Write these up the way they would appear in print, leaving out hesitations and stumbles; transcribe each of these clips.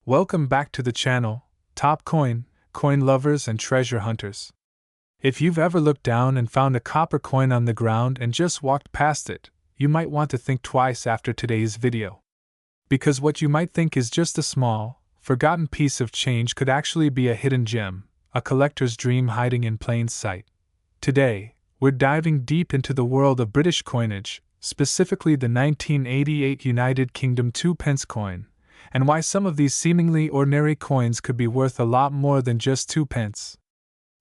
Welcome back to the channel, Top Coin, coin lovers and treasure hunters. If you've ever looked down and found a copper coin on the ground and just walked past it, you might want to think twice after today's video. Because what you might think is just a small, forgotten piece of change could actually be a hidden gem, a collector's dream hiding in plain sight. Today, we're diving deep into the world of British coinage, specifically the 1988 United Kingdom 2p coin, and why some of these seemingly ordinary coins could be worth a lot more than just 2p.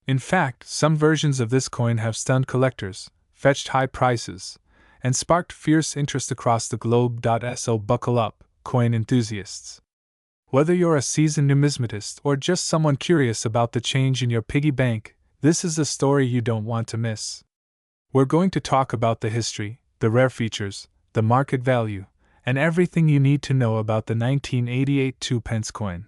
In fact, some versions of this coin have stunned collectors, fetched high prices, and sparked fierce interest across the globe. So buckle up, coin enthusiasts. Whether you're a seasoned numismatist or just someone curious about the change in your piggy bank, this is a story you don't want to miss. We're going to talk about the history, the rare features, the market value, and everything you need to know about the 1988 2p coin.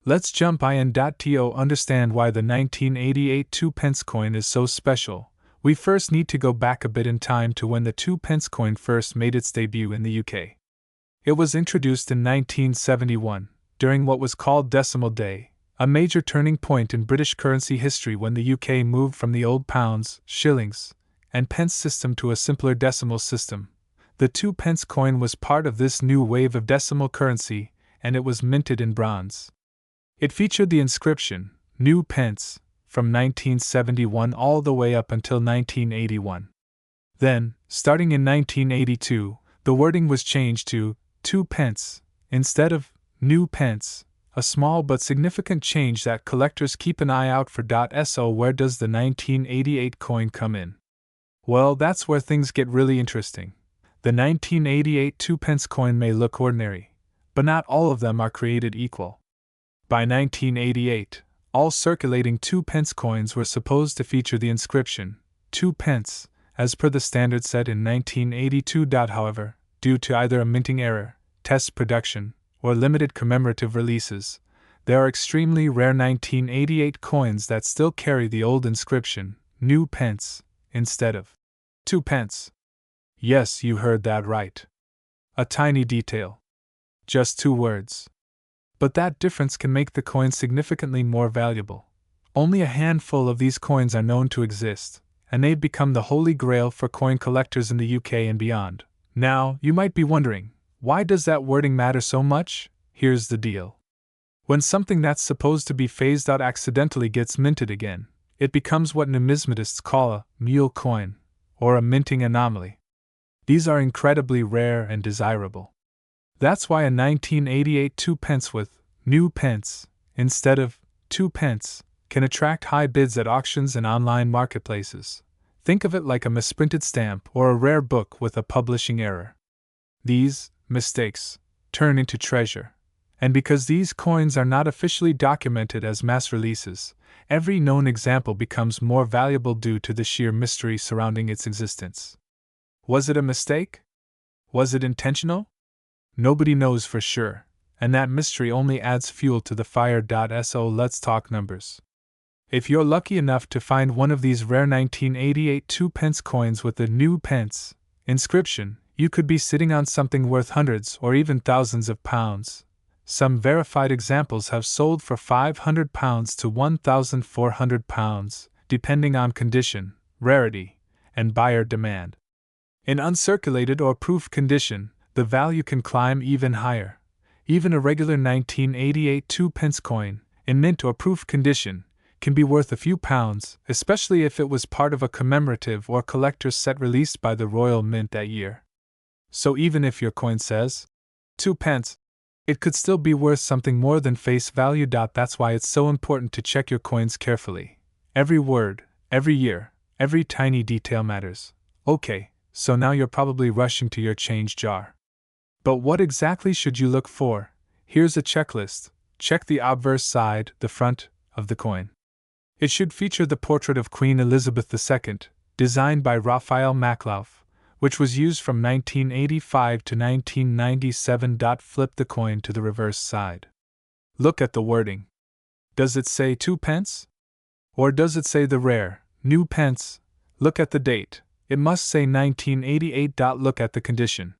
Let's jump in. To understand why the 1988 2p coin is so special, we first need to go back a bit in time to when the 2p coin first made its debut in the UK. It was introduced in 1971, during what was called Decimal Day, a major turning point in British currency history when the UK moved from the old pounds, shillings, and pence system to a simpler decimal system. The 2p coin was part of this new wave of decimal currency, and it was minted in bronze. It featured the inscription, New Pence, from 1971 all the way up until 1981. Then, starting in 1982, the wording was changed to 2p, instead of New Pence, a small but significant change that collectors keep an eye out for. So where does the 1988 coin come in? Well, that's where things get really interesting. The 1988 2p coin may look ordinary, but not all of them are created equal. By 1988, all circulating 2p coins were supposed to feature the inscription, 2p, as per the standard set in 1982. However, due to either a minting error, test production, or limited commemorative releases, there are extremely rare 1988 coins that still carry the old inscription, New Pence, instead of 2p. Yes, you heard that right. A tiny detail. Just 2 words. But that difference can make the coin significantly more valuable. Only a handful of these coins are known to exist, and they've become the holy grail for coin collectors in the UK and beyond. Now, you might be wondering, why does that wording matter so much? Here's the deal. When something that's supposed to be phased out accidentally gets minted again, it becomes what numismatists call a mule coin, or a minting anomaly. These are incredibly rare and desirable. That's why a 1988 2p with New Pence, instead of 2p, can attract high bids at auctions and online marketplaces. Think of it like a misprinted stamp or a rare book with a publishing error. These mistakes turn into treasure. And because these coins are not officially documented as mass releases, every known example becomes more valuable due to the sheer mystery surrounding its existence. Was it a mistake? Was it intentional? Nobody knows for sure, and that mystery only adds fuel to the fire. So let's talk numbers. If you're lucky enough to find one of these rare 1988 2p coins with the New Pence inscription, you could be sitting on something worth hundreds or even thousands of pounds. Some verified examples have sold for £500 to £1,400, depending on condition, rarity, and buyer demand. In uncirculated or proof condition, the value can climb even higher. Even a regular 1988 2p coin, in mint or proof condition, can be worth a few pounds, especially if it was part of a commemorative or collector's set released by the Royal Mint that year. So even if your coin says 2p, it could still be worth something more than face value. That's why it's so important to check your coins carefully. Every word, every year, every tiny detail matters. Okay, so now you're probably rushing to your change jar. But what exactly should you look for? Here's a checklist. Check the obverse side, the front, of the coin. It should feature the portrait of Queen Elizabeth II, designed by Raphael Maklauf, which was used from 1985 to 1997. Flip the coin to the reverse side. Look at the wording. Does it say 2p? Or does it say the rare, New Pence? Look at the date. It must say 1988. Look at the condition.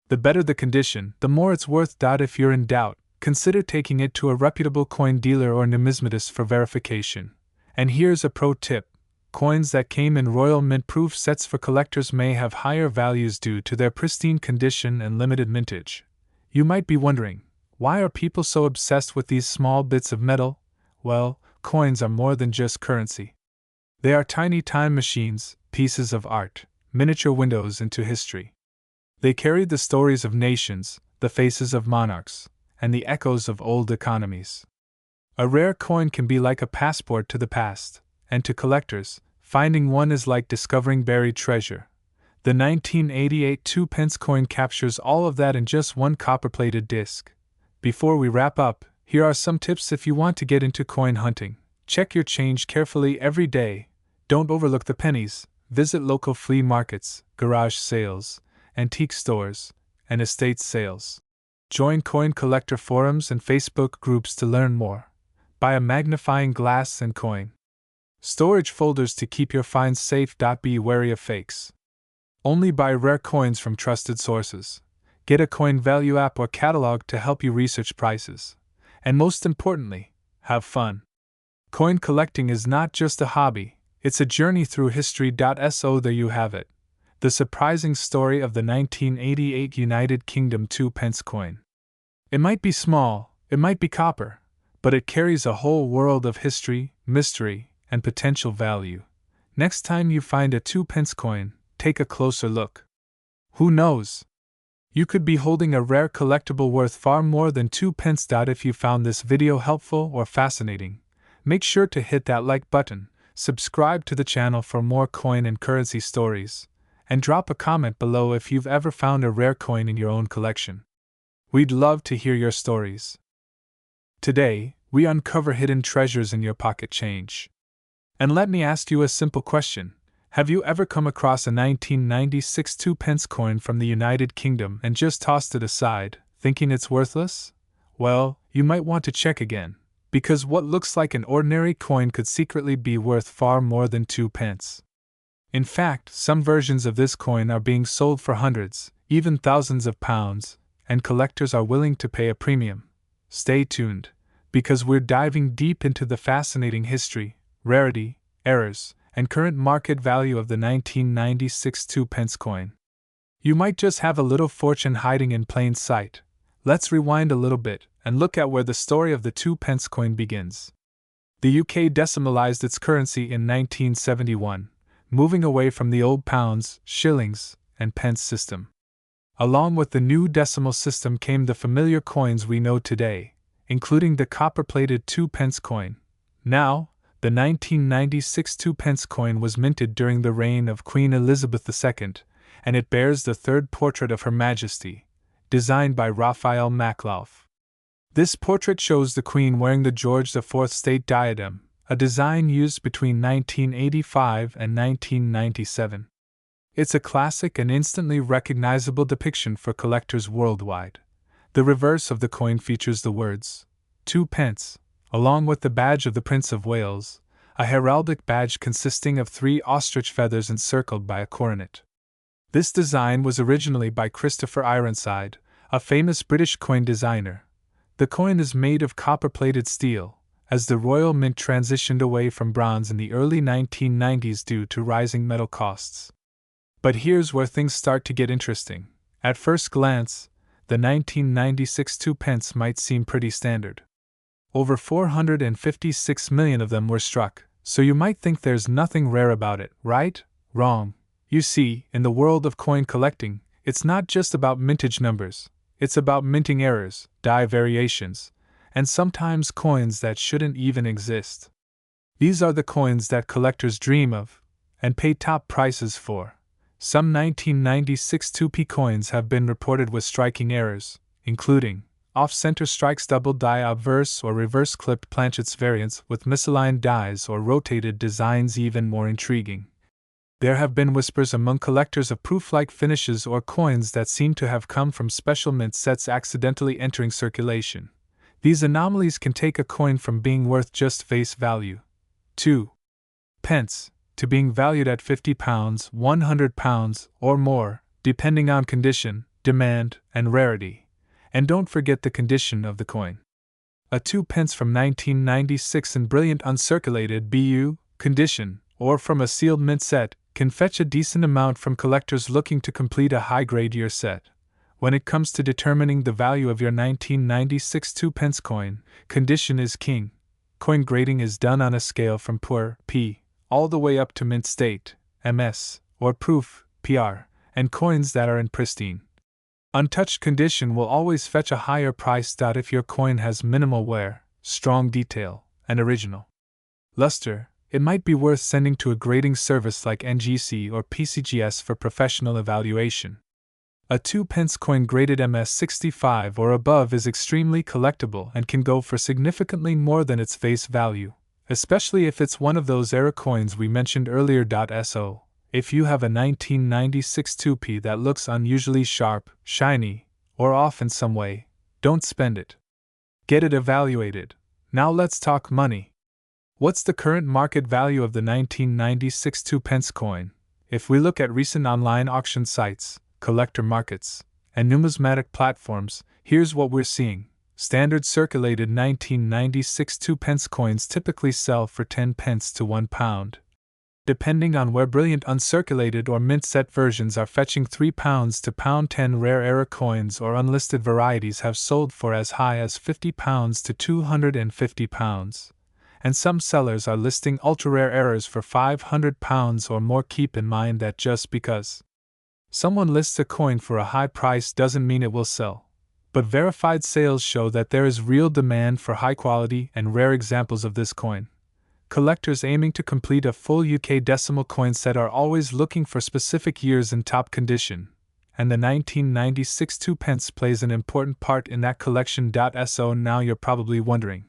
The better the condition, the more it's worth. If you're in doubt, consider taking it to a reputable coin dealer or numismatist for verification. And here's a pro tip. Coins that came in royal mint-proof sets for collectors may have higher values due to their pristine condition and limited mintage. You might be wondering, why are people so obsessed with these small bits of metal? Well, coins are more than just currency. They are tiny time machines, pieces of art, miniature windows into history. They carry the stories of nations, the faces of monarchs, and the echoes of old economies. A rare coin can be like a passport to the past, and to collectors, finding one is like discovering buried treasure. The 1988 2-pence coin captures all of that in just one copper-plated disc. Before we wrap up, here are some tips if you want to get into coin hunting. Check your change carefully every day. Don't overlook the pennies. Visit local flea markets, garage sales, antique stores, and estate sales. Join coin collector forums and Facebook groups to learn more. Buy a magnifying glass and coin storage folders to keep your finds safe. Be wary of fakes. Only buy rare coins from trusted sources. Get a coin value app or catalog to help you research prices. And most importantly, have fun. Coin collecting is not just a hobby, it's a journey through history. So there you have it. The surprising story of the 1988 United Kingdom 2-pence coin. It might be small, it might be copper, but it carries a whole world of history, mystery, and potential value. Next time you find a 2-pence coin, take a closer look. Who knows? You could be holding a rare collectible worth far more than 2 pence. If you found this video helpful or fascinating, make sure to hit that like button, subscribe to the channel for more coin and currency stories, and drop a comment below if you've ever found a rare coin in your own collection. We'd love to hear your stories. Today, we uncover hidden treasures in your pocket change. And let me ask you a simple question. Have you ever come across a 1996 2-pence coin from the United Kingdom and just tossed it aside, thinking it's worthless? Well, you might want to check again, because what looks like an ordinary coin could secretly be worth far more than 2 pence. In fact, some versions of this coin are being sold for hundreds, even thousands of pounds, and collectors are willing to pay a premium. Stay tuned, because we're diving deep into the fascinating history, rarity, errors, and current market value of the 1996 2-pence coin. You might just have a little fortune hiding in plain sight. Let's rewind a little bit and look at where the story of the 2-pence coin begins. The UK decimalized its currency in 1971, moving away from the old pounds, shillings, and pence system. Along with the new decimal system came the familiar coins we know today, including the copper-plated 2-pence coin. Now, the 1996 2-pence coin was minted during the reign of Queen Elizabeth II, and it bears the third portrait of Her Majesty, designed by Raphael Maklauf. This portrait shows the Queen wearing the George IV state diadem, a design used between 1985 and 1997. It's a classic and instantly recognizable depiction for collectors worldwide. The reverse of the coin features the words, 2 pence, along with the badge of the Prince of Wales, a heraldic badge consisting of 3 ostrich feathers encircled by a coronet. This design was originally by Christopher Ironside, a famous British coin designer. The coin is made of copper-plated steel, as the Royal Mint transitioned away from bronze in the early 1990s due to rising metal costs. But here's where things start to get interesting. At first glance, the 1996 2-pence might seem pretty standard. Over 456 million of them were struck, so you might think there's nothing rare about it, right? Wrong. You see, in the world of coin collecting, it's not just about mintage numbers, it's about minting errors, die variations, and sometimes coins that shouldn't even exist. These are the coins that collectors dream of, and pay top prices for. Some 1996 2p coins have been reported with striking errors, including off-center strikes, double die obverse or reverse clipped planchets, variants with misaligned dies or rotated designs. Even more intriguing, there have been whispers among collectors of proof-like finishes or coins that seem to have come from special mint sets accidentally entering circulation. These anomalies can take a coin from being worth just face value, 2 pence, to being valued at £50, £100, or more, depending on condition, demand, and rarity. And don't forget the condition of the coin. A 2 pence from 1996 in brilliant uncirculated BU condition, or from a sealed mint set, can fetch a decent amount from collectors looking to complete a high-grade year set. When it comes to determining the value of your 1996 2 pence coin, condition is king. Coin grading is done on a scale from poor, P, all the way up to mint state, MS, or proof, PR, and coins that are in pristine, untouched condition will always fetch a higher price. If your coin has minimal wear, strong detail, and original luster, it might be worth sending to a grading service like NGC or PCGS for professional evaluation. A 2 pence coin graded MS65 or above is extremely collectible and can go for significantly more than its face value, especially if it's one of those era coins we mentioned earlier. So, if you have a 1996 2p that looks unusually sharp, shiny, or off in some way, don't spend it. Get it evaluated. Now let's talk money. What's the current market value of the 1996 2 pence coin? If we look at recent online auction sites, collector markets, and numismatic platforms, here's what we're seeing. Standard circulated 1996 2 pence coins typically sell for 10 pence to £1. Depending on where brilliant uncirculated or mint set versions are fetching £3 to £10, rare era coins or unlisted varieties have sold for as high as £50 to £250, and some sellers are listing ultra-rare errors for £500 or more. Keep in mind that just because someone lists a coin for a high price doesn't mean it will sell, but verified sales show that there is real demand for high quality and rare examples of this coin. Collectors aiming to complete a full UK decimal coin set are always looking for specific years in top condition, and the 1996 2 pence plays an important part in that collection. So now you're probably wondering,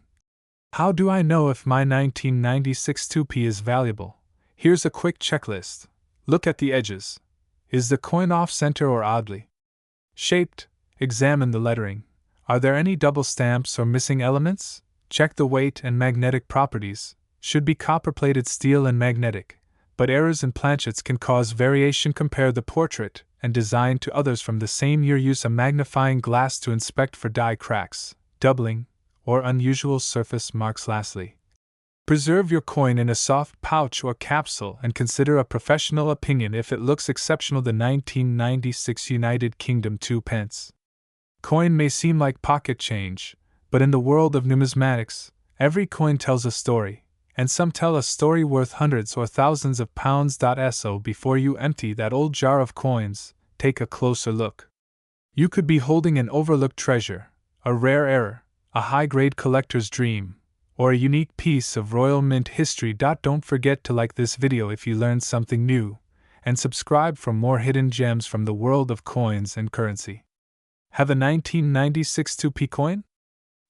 how do I know if my 1996 2p is valuable? Here's a quick checklist. Look at the edges. Is the coin off-center or oddly shaped? Examine the lettering. Are there any double stamps or missing elements? Check the weight and magnetic properties. Should be copper-plated steel and magnetic, but errors in planchets can cause variation. Compare the portrait and design to others from the same year. Use a magnifying glass to inspect for die cracks, doubling, or unusual surface marks. Lastly, preserve your coin in a soft pouch or capsule and consider a professional opinion if it looks exceptional. The 1996 United Kingdom 2 pence coin may seem like pocket change, but in the world of numismatics, every coin tells a story, and some tell a story worth hundreds or thousands of pounds. So before you empty that old jar of coins, take a closer look. You could be holding an overlooked treasure, a rare error, a high-grade collector's dream, or a unique piece of royal mint history. Don't forget to like this video if you learned something new, and subscribe for more hidden gems from the world of coins and currency. Have a 1996 2p coin?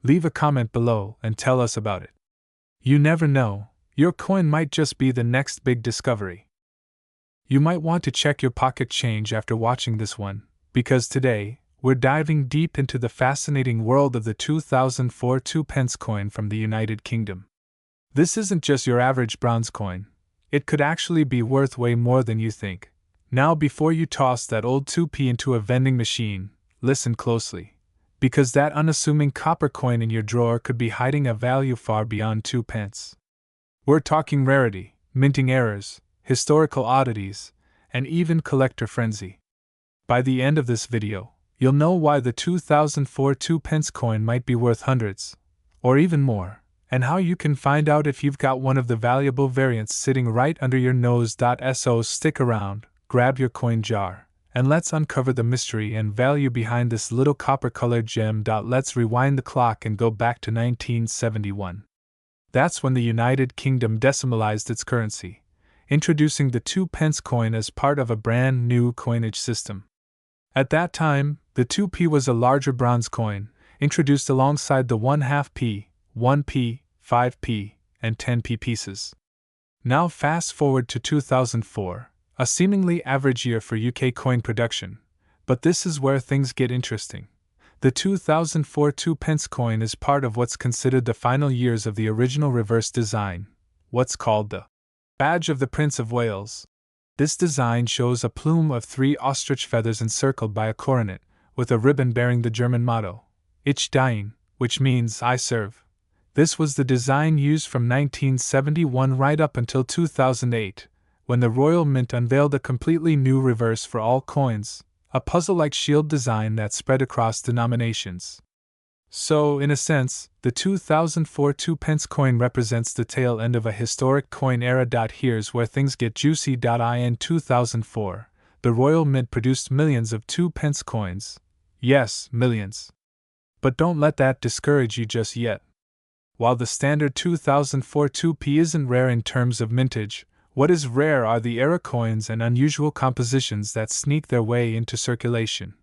Leave a comment below and tell us about it. You never know, your coin might just be the next big discovery. You might want to check your pocket change after watching this one, because today, we're diving deep into the fascinating world of the 2004 2 pence coin from the United Kingdom. This isn't just your average bronze coin. It could actually be worth way more than you think. Now, before you toss that old 2p into a vending machine, listen closely, because that unassuming copper coin in your drawer could be hiding a value far beyond 2 pence. We're talking rarity, minting errors, historical oddities, and even collector frenzy. By the end of this video, you'll know why the 2004 2 pence coin might be worth hundreds, or even more, and how you can find out if you've got one of the valuable variants sitting right under your nose. So stick around, grab your coin jar, and let's uncover the mystery and value behind this little copper-colored gem. Let's rewind the clock and go back to 1971. That's when the United Kingdom decimalized its currency, introducing the 2 pence coin as part of a brand new coinage system. At that time, the 2p was a larger bronze coin, introduced alongside the 1/2p, 1p, 5p, and 10p pieces. Now fast forward to 2004. A seemingly average year for UK coin production, but this is where things get interesting. The 2004 2 pence coin is part of what's considered the final years of the original reverse design, what's called the Badge of the Prince of Wales. This design shows a plume of 3 ostrich feathers encircled by a coronet, with a ribbon bearing the German motto, Ich dien, which means I serve. This was the design used from 1971 right up until 2008, when the Royal Mint unveiled a completely new reverse for all coins, a puzzle-like shield design that spread across denominations. So, in a sense, the 2004 2-pence coin represents the tail end of a historic coin era. Here's where things get juicy. In 2004, the Royal Mint produced millions of 2-pence coins. Yes, millions. But don't let that discourage you just yet. While the standard 2004 2p isn't rare in terms of mintage, what is rare are the era coins and unusual compositions that sneak their way into circulation.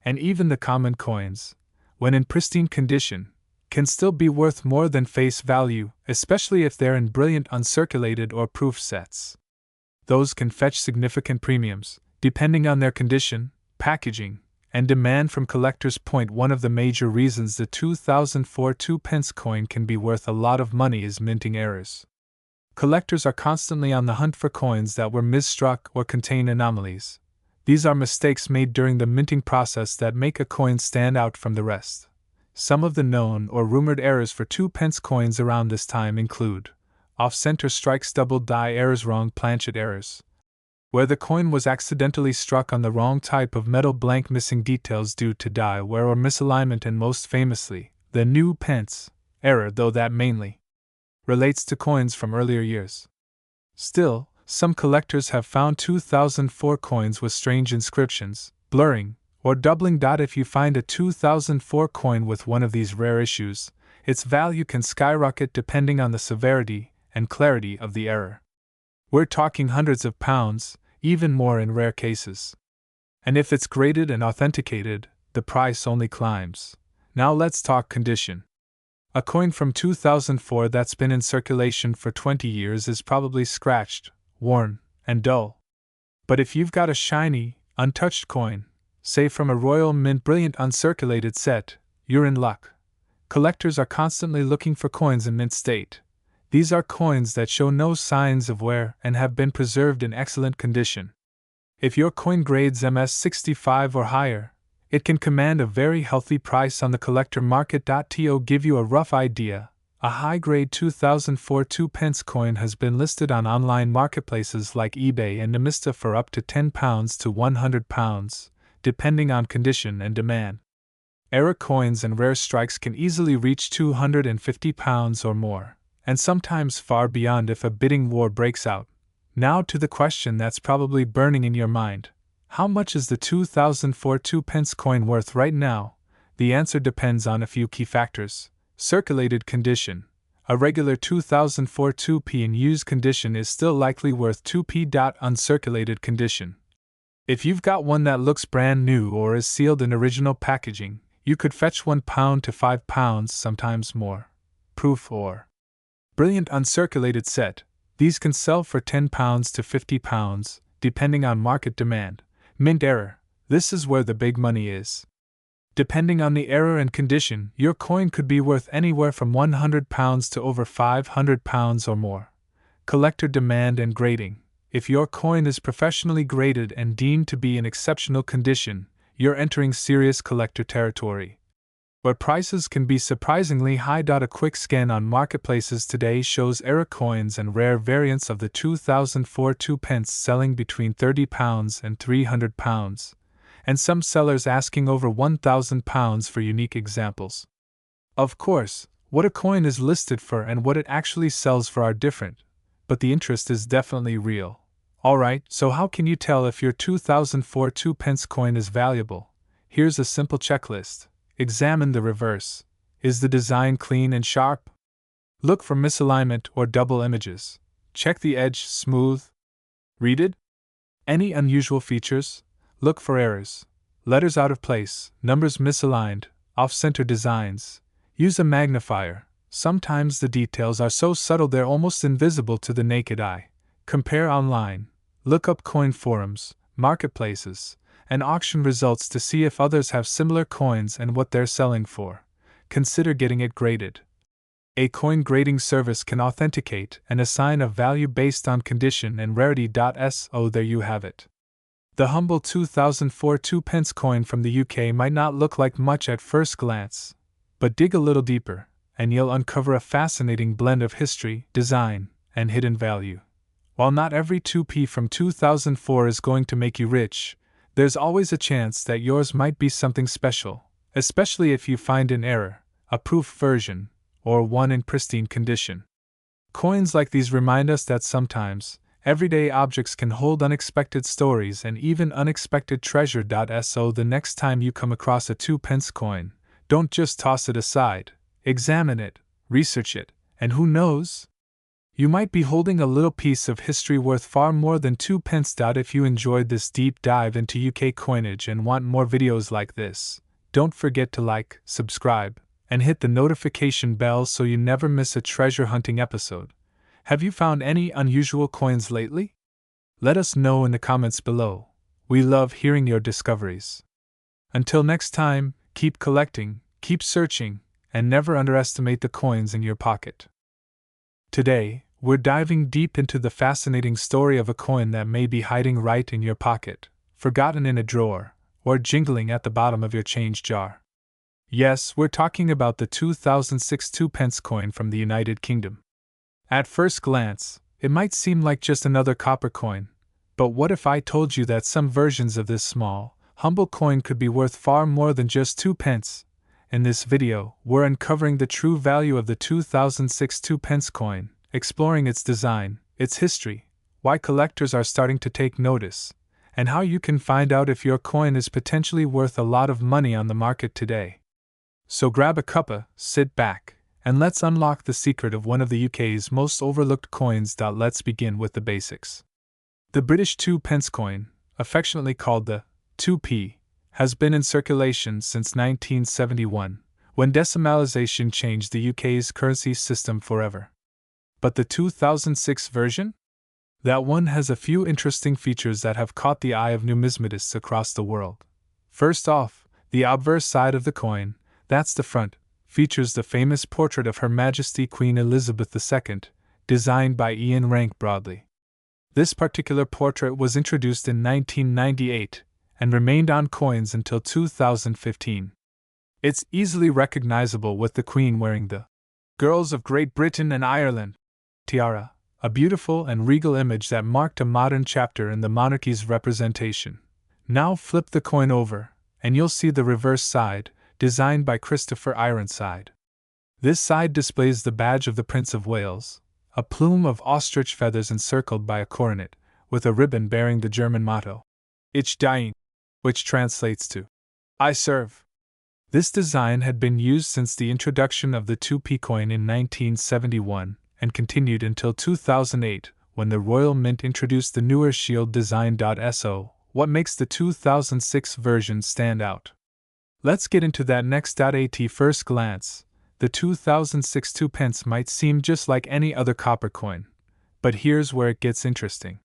And even the common coins, when in pristine condition, can still be worth more than face value, especially if they're in brilliant uncirculated or proof sets. Those can fetch significant premiums, depending on their condition, packaging, and demand from collectors. One of the major reasons the 2004 2-pence coin can be worth a lot of money is minting errors. Collectors are constantly on the hunt for coins that were misstruck or contain anomalies. These are mistakes made during the minting process that make a coin stand out from the rest. Some of the known or rumored errors for 2-pence coins around this time include off-center strikes, double die errors, wrong planchet errors, where the coin was accidentally struck on the wrong type of metal, blank, missing details due to die wear or misalignment, and most famously, the new pence error, though that mainly relates to coins from earlier years. Still, some collectors have found 2004 coins with strange inscriptions, blurring, or doubling. If you find a 2004 coin with one of these rare issues, its value can skyrocket depending on the severity and clarity of the error. We're talking hundreds of pounds, even more in rare cases. And if it's graded and authenticated, the price only climbs. Now let's talk condition. A coin from 2004 that's been in circulation for 20 years is probably scratched, worn, and dull. But if you've got a shiny, untouched coin, say from a Royal Mint brilliant uncirculated set, you're in luck. Collectors are constantly looking for coins in mint state. These are coins that show no signs of wear and have been preserved in excellent condition. If your coin grades MS65 or higher, it can command a very healthy price on the collector market. To give you a rough idea, a high-grade 2004 2-pence coin has been listed on online marketplaces like eBay and NUMISMATICS for up to £10 to £100, depending on condition and demand. Era coins and rare strikes can easily reach £250 or more, and sometimes far beyond if a bidding war breaks out. Now to the question that's probably burning in your mind. How much is the 2004 2-pence coin worth right now? The answer depends on a few key factors. Circulated condition. A regular 2004 2p in used condition is still likely worth 2p. Uncirculated condition. If you've got one that looks brand new or is sealed in original packaging, you could fetch £1 to £5, sometimes more. Proof or brilliant uncirculated set. These can sell for £10 to £50, depending on market demand. Mint error. This is where the big money is. Depending on the error and condition, your coin could be worth anywhere from £100 to over £500 or more. Collector demand and grading. If your coin is professionally graded and deemed to be in exceptional condition, you're entering serious collector territory. Where prices can be surprisingly high. A quick scan on marketplaces today shows era coins and rare variants of the 2004 2-pence selling between £30 and £300, and some sellers asking over £1,000 for unique examples. Of course, what a coin is listed for and what it actually sells for are different, but the interest is definitely real. Alright, so how can you tell if your 2004 2-pence coin is valuable? Here's a simple checklist. Examine the reverse. Is the design clean and sharp? Look for misalignment or double images. Check the edge smooth. Read it? Any unusual features? Look for errors. Letters out of place, numbers misaligned, off-center designs. Use a magnifier. Sometimes the details are so subtle they're almost invisible to the naked eye. Compare online. Look up coin forums, marketplaces, and auction results to see if others have similar coins and what they're selling for. Consider getting it graded. A coin grading service can authenticate and assign a value based on condition and rarity. So there you have it. The humble 2004 2-pence coin from the UK might not look like much at first glance, But dig a little deeper, and you'll uncover a fascinating blend of history, design, and hidden value. While not every 2p from 2004 is going to make you rich, there's always a chance that yours might be something special, especially if you find an error, a proof version, or one in pristine condition. Coins like these remind us that sometimes, everyday objects can hold unexpected stories and even unexpected treasure. So the next time you come across a 2p coin, don't just toss it aside, examine it, research it, and who knows? You might be holding a little piece of history worth far more than 2p. If you enjoyed this deep dive into UK coinage and want more videos like this, don't forget to like, subscribe, and hit the notification bell so you never miss a treasure hunting episode. Have you found any unusual coins lately? Let us know in the comments below. We love hearing your discoveries. Until next time, keep collecting, keep searching, and never underestimate the coins in your pocket. Today, we're diving deep into the fascinating story of a coin that may be hiding right in your pocket, forgotten in a drawer, or jingling at the bottom of your change jar. Yes, we're talking about the 2006 2p coin from the United Kingdom. At first glance, it might seem like just another copper coin, but what if I told you that some versions of this small, humble coin could be worth far more than just 2p? In this video, we're uncovering the true value of the 2006 2p coin, exploring its design, its history, why collectors are starting to take notice, and how you can find out if your coin is potentially worth a lot of money on the market today. So grab a cuppa, sit back, and let's unlock the secret of one of the UK's most overlooked coins. Let's begin with the basics. The British 2p coin, affectionately called the 2p, has been in circulation since 1971, when decimalisation changed the UK's currency system forever. But the 2006 version? That one has a few interesting features that have caught the eye of numismatists across the world. First off, the obverse side of the coin, that's the front, features the famous portrait of Her Majesty Queen Elizabeth II, designed by Ian Rank Broadley. This particular portrait was introduced in 1998 and remained on coins until 2015. It's easily recognizable with the Queen wearing the Girls of Great Britain and Ireland tiara, a beautiful and regal image that marked a modern chapter in the monarchy's representation. Now flip the coin over, and you'll see the reverse side, designed by Christopher Ironside. This side displays the badge of the Prince of Wales, a plume of ostrich feathers encircled by a coronet, with a ribbon bearing the German motto, Ich diene, which translates to, I serve. This design had been used since the introduction of the 2p coin in 1971, and continued until 2008, when the Royal Mint introduced the newer shield design. So, what makes the 2006 version stand out? Let's get into that next. At first glance, the 2006 2p might seem just like any other copper coin, but here's where it gets interesting.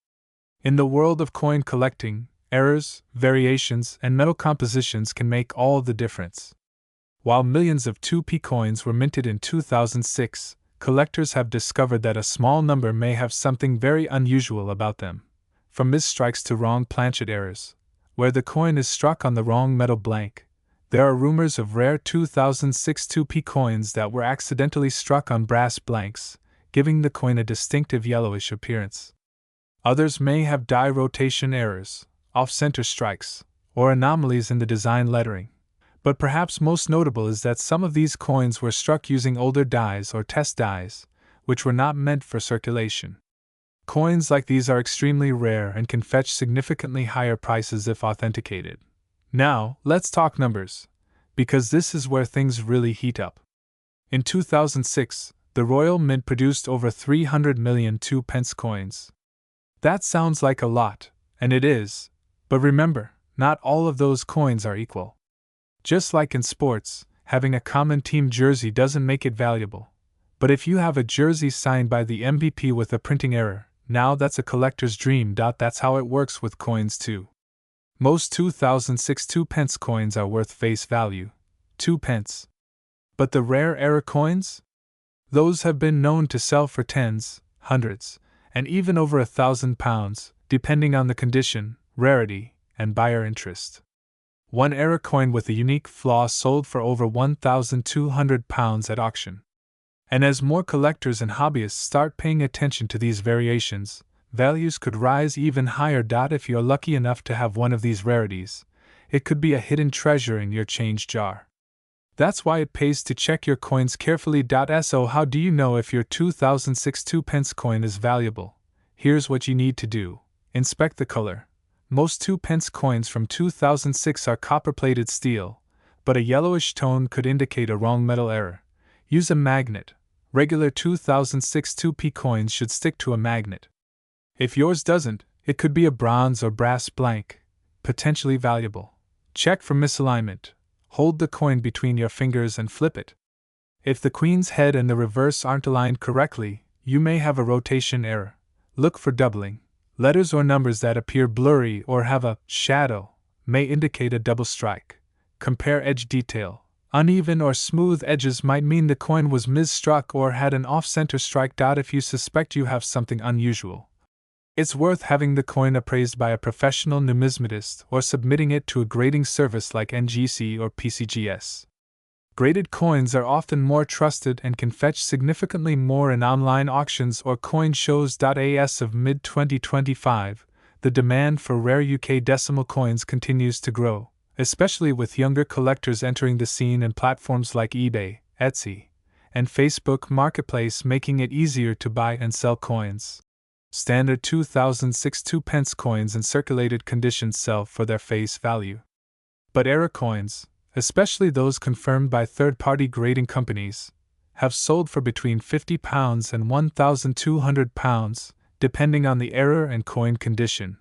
In the world of coin collecting, errors, variations, and metal compositions can make all the difference. While millions of 2p coins were minted in 2006, collectors have discovered that a small number may have something very unusual about them. From misstrikes to wrong planchet errors, where the coin is struck on the wrong metal blank. There are rumors of rare 2006 2p coins that were accidentally struck on brass blanks, giving the coin a distinctive yellowish appearance. Others may have die rotation errors, off-center strikes, or anomalies in the design lettering. But perhaps most notable is that some of these coins were struck using older dies or test dies, which were not meant for circulation. Coins like these are extremely rare and can fetch significantly higher prices if authenticated. Now, let's talk numbers, because this is where things really heat up. In 2006, the Royal Mint produced over 300 million 2p coins. That sounds like a lot, and it is, but remember, not all of those coins are equal. Just like in sports, having a common team jersey doesn't make it valuable. But if you have a jersey signed by the MVP with a printing error, now that's a collector's dream. That's how it works with coins too. Most 2006 2p coins are worth face value, 2p. But the rare error coins? Those have been known to sell for tens, hundreds, and even over £1,000, depending on the condition, rarity, and buyer interest. One error coin with a unique flaw sold for over £1,200 at auction. And as more collectors and hobbyists start paying attention to these variations, values could rise even higher. If you're lucky enough to have one of these rarities, it could be a hidden treasure in your change jar. That's why it pays to check your coins carefully. So how do you know if your 2006 2p coin is valuable? Here's what you need to do. Inspect the color. Most 2p coins from 2006 are copper-plated steel, but a yellowish tone could indicate a wrong metal error. Use a magnet. Regular 2006 2p coins should stick to a magnet. If yours doesn't, it could be a bronze or brass blank, potentially valuable. Check for misalignment. Hold the coin between your fingers and flip it. If the queen's head and the reverse aren't aligned correctly, you may have a rotation error. Look for doubling. Letters or numbers that appear blurry or have a shadow may indicate a double strike. Compare edge detail. Uneven or smooth edges might mean the coin was mis-struck or had an off-center strike. If you suspect you have something unusual, it's worth having the coin appraised by a professional numismatist or submitting it to a grading service like NGC or PCGS. Graded coins are often more trusted and can fetch significantly more in online auctions or coin shows. As of mid-2025, the demand for rare UK decimal coins continues to grow, especially with younger collectors entering the scene and platforms like eBay, Etsy, and Facebook Marketplace making it easier to buy and sell coins. Standard 2006 2p coins in circulated condition sell for their face value. But error coins, especially those confirmed by third-party grading companies, have sold for between £50 and £1,200, depending on the error and coin condition.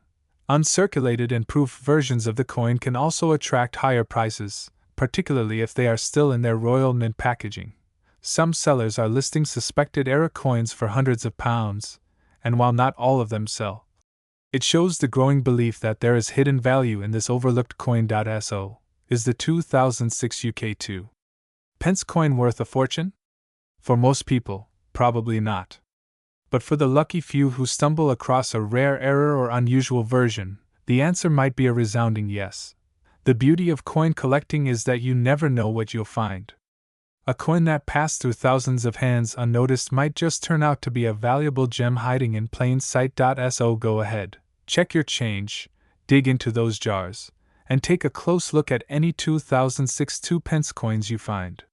Uncirculated and proof versions of the coin can also attract higher prices, particularly if they are still in their Royal Mint packaging. Some sellers are listing suspected error coins for hundreds of pounds, and while not all of them sell, it shows the growing belief that there is hidden value in this overlooked coin. So, is the 2006 UK 2p coin worth a fortune? For most people, probably not. But for the lucky few who stumble across a rare error or unusual version, the answer might be a resounding yes. The beauty of coin collecting is that you never know what you'll find. A coin that passed through thousands of hands unnoticed might just turn out to be a valuable gem hiding in plain sight. So go ahead, check your change, dig into those jars, and take a close look at any 2006 2p coins you find.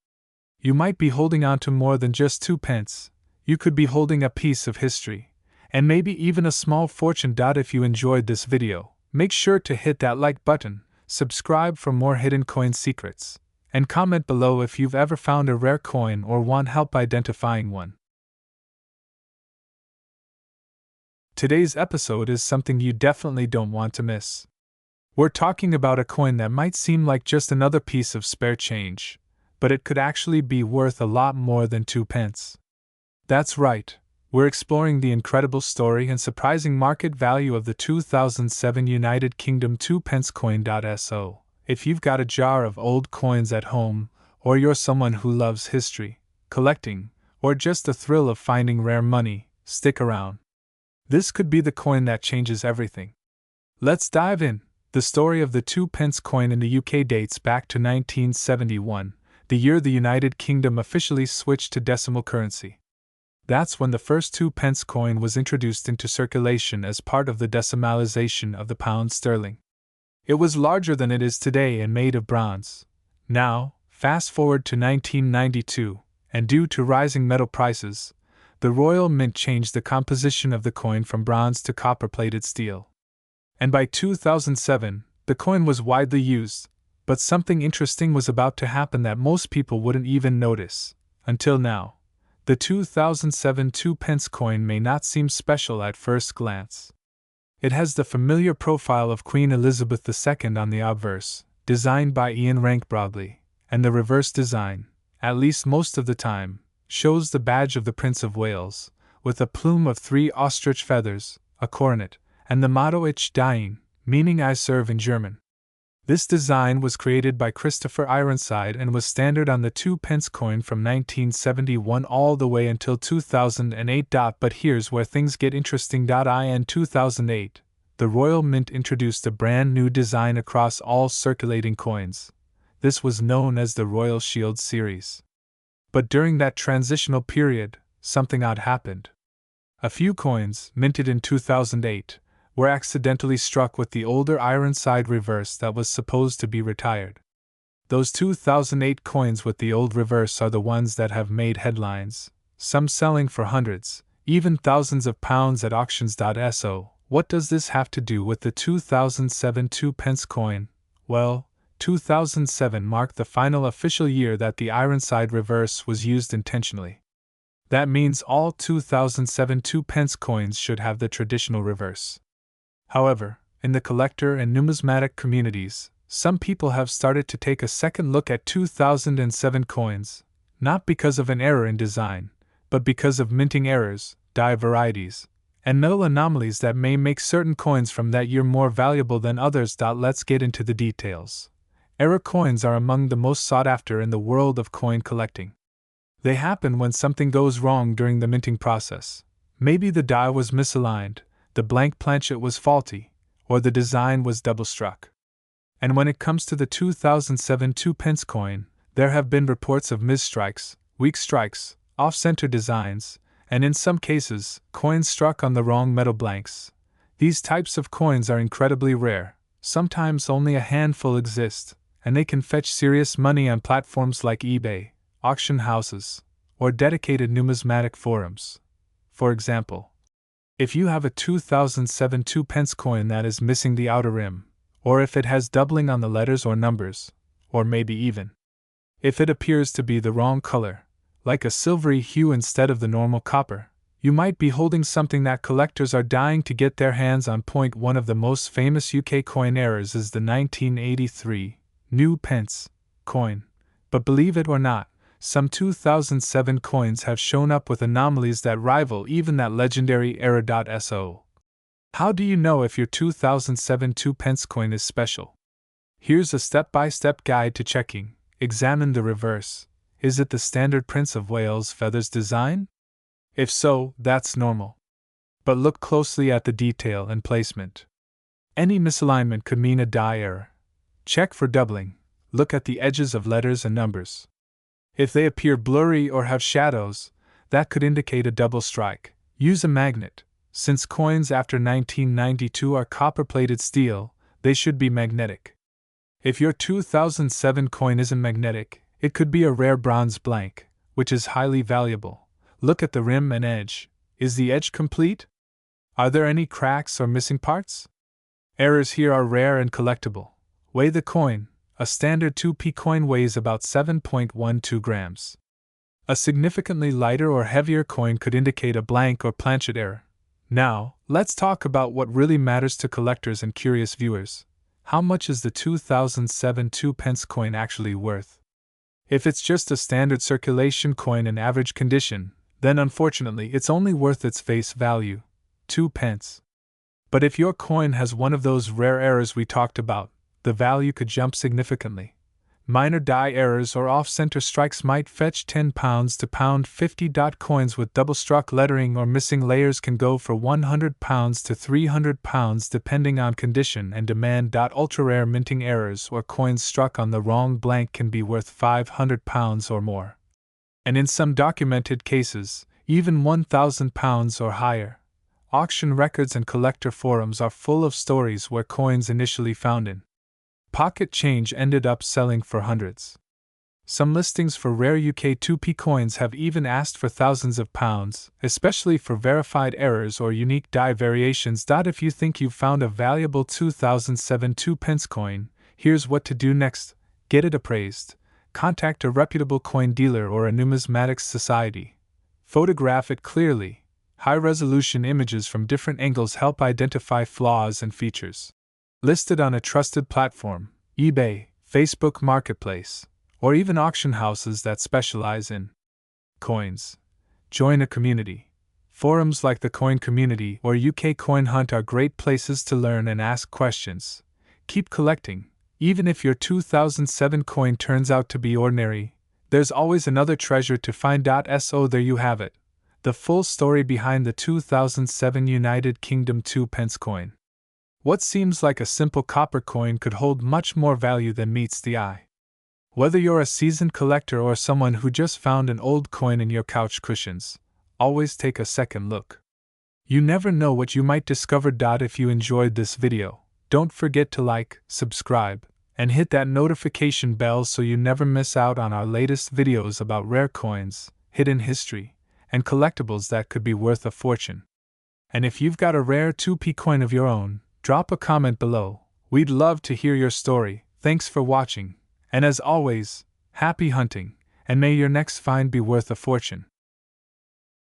You might be holding on to more than just 2p. You could be holding a piece of history, and maybe even a small fortune. If you enjoyed this video, make sure to hit that like button, subscribe for more hidden coin secrets, and comment below if you've ever found a rare coin or want help identifying one. Today's episode is something you definitely don't want to miss. We're talking about a coin that might seem like just another piece of spare change, but it could actually be worth a lot more than 2p. That's right, we're exploring the incredible story and surprising market value of the 2007 United Kingdom 2p coin. So, if you've got a jar of old coins at home, or you're someone who loves history, collecting, or just the thrill of finding rare money, stick around. This could be the coin that changes everything. Let's dive in. The story of the 2p coin in the UK dates back to 1971, the year the United Kingdom officially switched to decimal currency. That's when the first 2p coin was introduced into circulation as part of the decimalisation of the pound sterling. It was larger than it is today and made of bronze. Now, fast forward to 1992, and due to rising metal prices, the Royal Mint changed the composition of the coin from bronze to copper-plated steel. And by 2007, the coin was widely used, but something interesting was about to happen that most people wouldn't even notice. Until now, the 2007 2p coin may not seem special at first glance. It has the familiar profile of Queen Elizabeth II on the obverse, designed by Ian Rank Broadley, and the reverse design, at least most of the time, shows the badge of the Prince of Wales, with a plume of 3 ostrich feathers, a coronet, and the motto Ich Diene, meaning I serve in German. This design was created by Christopher Ironside and was standard on the 2p coin from 1971 all the way until 2008. But here's where things get interesting. In 2008, the Royal Mint introduced a brand new design across all circulating coins. This was known as the Royal Shield series. But during that transitional period, something odd happened. A few coins, minted in 2008, were accidentally struck with the older Ironside reverse that was supposed to be retired. Those 2008 coins with the old reverse are the ones that have made headlines, some selling for hundreds, even thousands of pounds at auctions.so. What does this have to do with the 2007 2p coin? Well, 2007 marked the final official year that the Ironside reverse was used intentionally. That means all 2007 2p coins should have the traditional reverse. However, in the collector and numismatic communities, some people have started to take a second look at 2007 coins, not because of an error in design, but because of minting errors, die varieties, and metal anomalies that may make certain coins from that year more valuable than others. Let's get into the details. Error coins are among the most sought after in the world of coin collecting. They happen when something goes wrong during the minting process. Maybe the die was misaligned, the blank planchet was faulty, or the design was double struck. And when it comes to the 2007 2p coin, there have been reports of misstrikes, weak strikes, off-center designs, and in some cases, coins struck on the wrong metal blanks. These types of coins are incredibly rare, sometimes only a handful exist, and they can fetch serious money on platforms like eBay, auction houses, or dedicated numismatic forums. For example, if you have a 2007 2p coin that is missing the outer rim, or if it has doubling on the letters or numbers, or maybe even if it appears to be the wrong color, like a silvery hue instead of the normal copper, you might be holding something that collectors are dying to get their hands on. One of the most famous UK coin errors is the 1983 new Pence coin, but believe it or not, some 2007 coins have shown up with anomalies that rival even that legendary error.so. How do you know if your 2007 2p coin is special? Here's a step-by-step guide to checking. Examine the reverse. Is it the standard Prince of Wales feathers design? If so, that's normal. But look closely at the detail and placement. Any misalignment could mean a die error. Check for doubling. Look at the edges of letters and numbers. If they appear blurry or have shadows, that could indicate a double strike. Use a magnet. Since coins after 1992 are copper-plated steel, they should be magnetic. If your 2007 coin isn't magnetic, it could be a rare bronze blank, which is highly valuable. Look at the rim and edge. Is the edge complete? Are there any cracks or missing parts? Errors here are rare and collectible. Weigh the coin. A standard 2p coin weighs about 7.12 grams. A significantly lighter or heavier coin could indicate a blank or planchet error. Now, let's talk about what really matters to collectors and curious viewers. How much is the 2007 2p coin actually worth? If it's just a standard circulation coin in average condition, then unfortunately it's only worth its face value, 2p. But if your coin has one of those rare errors we talked about, the value could jump significantly. Minor die errors or off-center strikes might fetch £10 to £50. Coins with double-struck lettering or missing layers can go for £100 to £300 depending on condition and demand. Ultra-rare minting errors or coins struck on the wrong blank can be worth £500 or more. And in some documented cases, even £1,000 or higher. Auction records and collector forums are full of stories where coins initially found in pocket change ended up selling for hundreds. Some listings for rare UK 2p coins have even asked for thousands of pounds, especially for verified errors or unique die variations. If you think you've found a valuable 2007 2p coin, here's what to do next. Get it appraised. Contact a reputable coin dealer or a numismatics society. Photograph it clearly. High-resolution images from different angles help identify flaws and features. Listed on a trusted platform, eBay, Facebook Marketplace, or even auction houses that specialize in coins. Join a community. Forums like the Coin Community or UK Coin Hunt are great places to learn and ask questions. Keep collecting. Even if your 2007 coin turns out to be ordinary, there's always another treasure to find. So there you have it. The full story behind the 2007 United Kingdom 2p coin. What seems like a simple copper coin could hold much more value than meets the eye. Whether you're a seasoned collector or someone who just found an old coin in your couch cushions, always take a second look. You never know what you might discover. If you enjoyed this video, don't forget to like, subscribe, and hit that notification bell so you never miss out on our latest videos about rare coins, hidden history, and collectibles that could be worth a fortune. And if you've got a rare 2p coin of your own, drop a comment below. We'd love to hear your story. Thanks for watching, and as always, happy hunting, and may your next find be worth a fortune.